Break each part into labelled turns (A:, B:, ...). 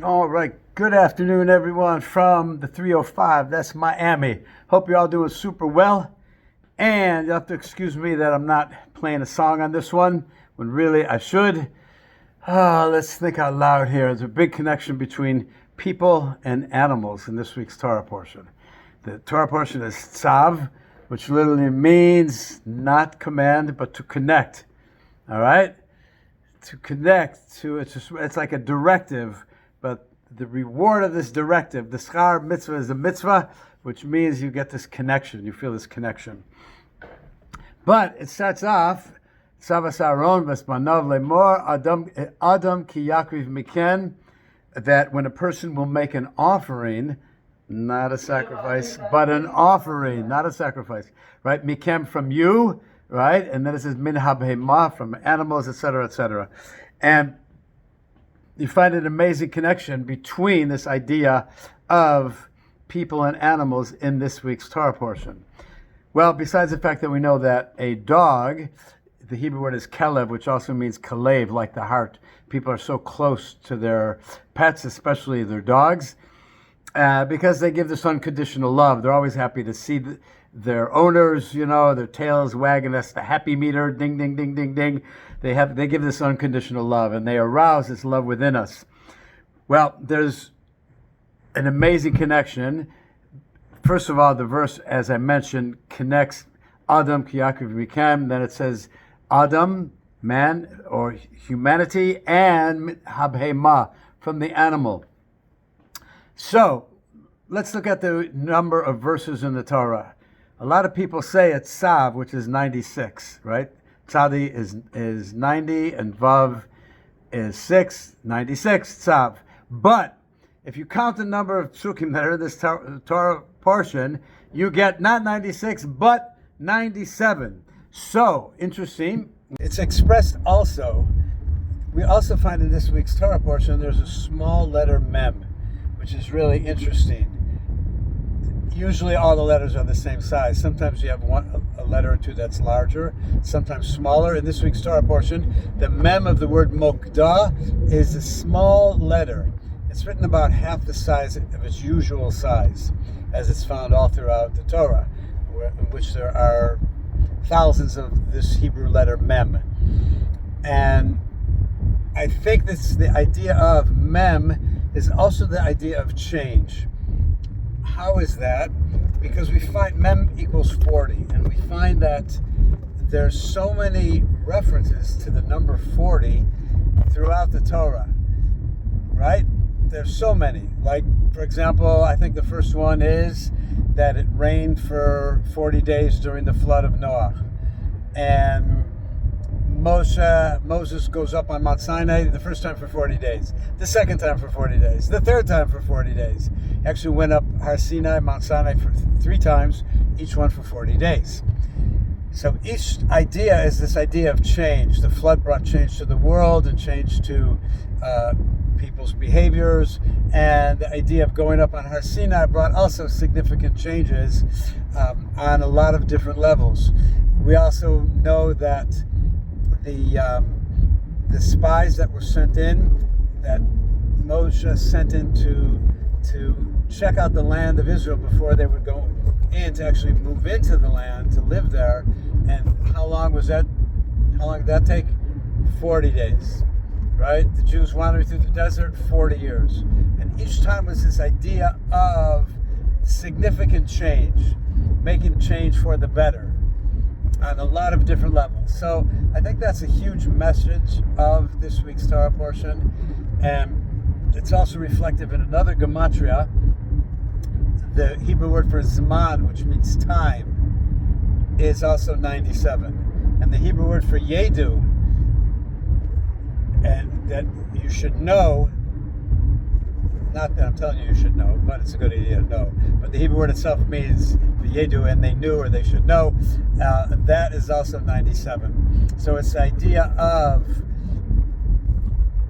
A: All right. Good afternoon, everyone, from the 305. That's Miami. Hope you're all doing super well. And you have to excuse me that I'm not playing a song on this one when really I should. Let's think out loud here. There's a big connection between people and animals in this week's Torah portion. The Torah portion is tzav, which literally means not command, but to connect. All right? To connect to it's like a directive, but the reward of this directive, the schar mitzvah, is a mitzvah, which means you get this connection, you feel this connection. But it starts off, Tzavas Aaron v'smanav lemor Adam ki yakriv miken, that when a person will make an offering, not a sacrifice, but an offering, not a sacrifice, right? Mikem, from you, right? And then it says min habhema, from animals, etc., etc. And you find an amazing connection between this idea of people and animals in this week's Torah portion. Well, besides the fact that we know that a dog, the Hebrew word is kelev, which also means kalev, like the heart. People are so close to their pets, especially their dogs, because they give this unconditional love. They're always happy to see their owners, their tails wagging. That's the happy meter, ding, ding, ding, ding, ding. They give this unconditional love, and they arouse this love within us. Well, there's an amazing connection. First of all, the verse, as I mentioned, connects Adam ki yakriv mikem. Then it says Adam, man or humanity, and habhema, from the animal. So let's look at the number of verses in the Torah. A lot of people say it's Tzav, which is 96, right? Tzadi is 90 and Vav is 6, 96, Tzav. But if you count the number of psukim that are in this Torah portion, you get not 96, but 97. So, interesting. It's expressed also, we also find in this week's Torah portion, there's a small letter mem, which is really interesting. Usually all the letters are the same size. Sometimes you have a letter or two that's larger, sometimes smaller. In this week's Torah portion, the mem of the word mokdah is a small letter. It's written about half the size of its usual size, as it's found all throughout the Torah, in which there are thousands of this Hebrew letter mem. And I think the idea of mem is also the idea of change. How is that? Because we find mem equals 40, and we find that there's so many references to the number 40 throughout the Torah, right? There's so many. Like, for example, I think the first one is that it rained for 40 days during the flood of Noah. And Moses goes up on Mount Sinai the first time for 40 days, the second time for 40 days, the third time for 40 days. Actually went up Har Sinai, Mount Sinai for 3 times, each one for 40 days. So each idea is this idea of change. The flood brought change to the world and change to people's behaviors, and the idea of going up on Har Sinai brought also significant changes on a lot of different levels. We also know that the spies that were sent in, that Moshe sent in to check out the land of Israel before they would go in to actually move into the land to live there. And how long did that take? 40 days, right? The Jews wandering through the desert 40 years. And each time was this idea of significant change, making change for the better on a lot of different levels. So I think that's a huge message of this week's Torah portion. And it's also reflective in another gematria, the Hebrew word for zman, which means time, is also 97. And the Hebrew word for yedu, and that you should know, not that I'm telling you should know, but it's a good idea to know. But the Hebrew word itself means yedu, and they knew or they should know. That is also 97. So it's the idea of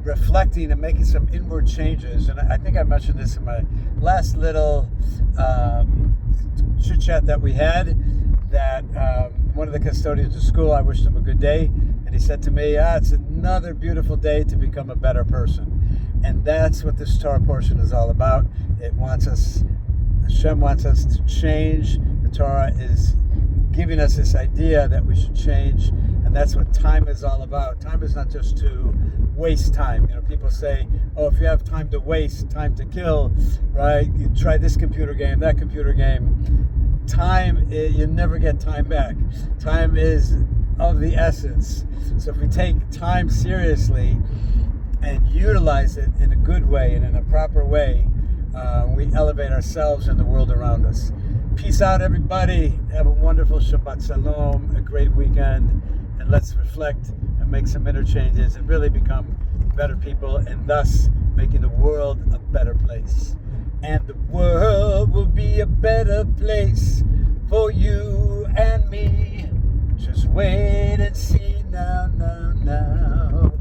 A: reflecting and making some inward changes. And I think I mentioned this in my last little chit chat that we had, that one of the custodians of school, I wished him a good day, and he said to me, it's another beautiful day to become a better person. And that's what this Torah portion is all about. It wants us, Hashem wants us to change. The Torah is giving us this idea that we should change, and that's what time is all about. Time is not just to waste time. You know, people say, oh, if you have time to waste, time to kill, right? You try this computer game, that computer game. Time, you never get time back. Time is of the essence. So if we take time seriously and utilize it in a good way and in a proper way, we elevate ourselves and the world around us. Peace out, everybody. Have a wonderful Shabbat Shalom, a great weekend, and let's reflect and make some interchanges and really become better people, and thus making the world a better place. And the world will be a better place for you and me. Just wait and see now, now, now.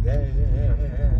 A: Yeah.